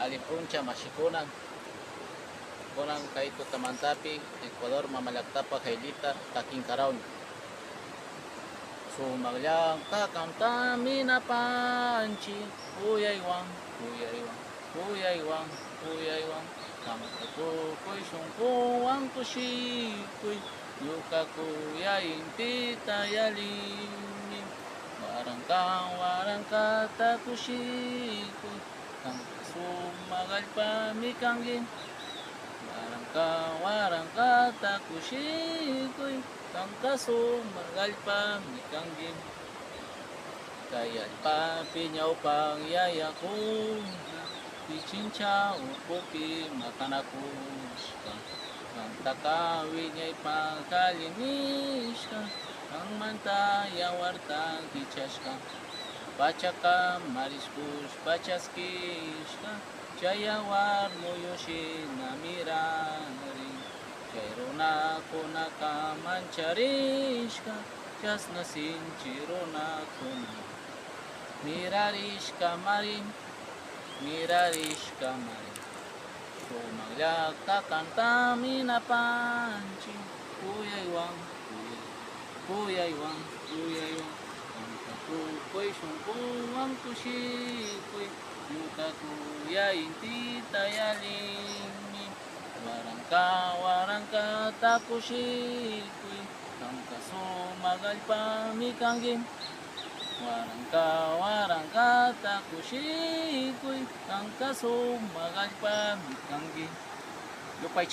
alipuncha masikunan kunang kaito tamantapi Ecuador mamalagtapa kailita taking karaon sumaglyang kakantami na panchi uyaywang uyaywang uyaywang uyaywang kamatukoy sungkuwang tushikoy yukaku yaing pitayalimi warangka takushikoy kang sumagal pamikanggin warangka takushikoy kang kasumagal pamikanggin kaya papinyaw pang yayakong Pichincha upupi makanakus ang takawin niya'y pagkalinis ka ang mantaya wartang kichas ka pachaka mariskus pachaskis ka chayawar muyushin namirari chayrona ko nakamancharis ka chas nasin chirona ko na miraris ka marin mirarish kamay sumaglyag kakantami na panchi kuyaywang kuyaywang kuyaywang ang katukoy sungkuwang tushikoy yukaku yaing titayalimi warangka takushikoy ang kasumagal pamikanggin warangka takushikoy ang kasumagal pamikanggin. Lupay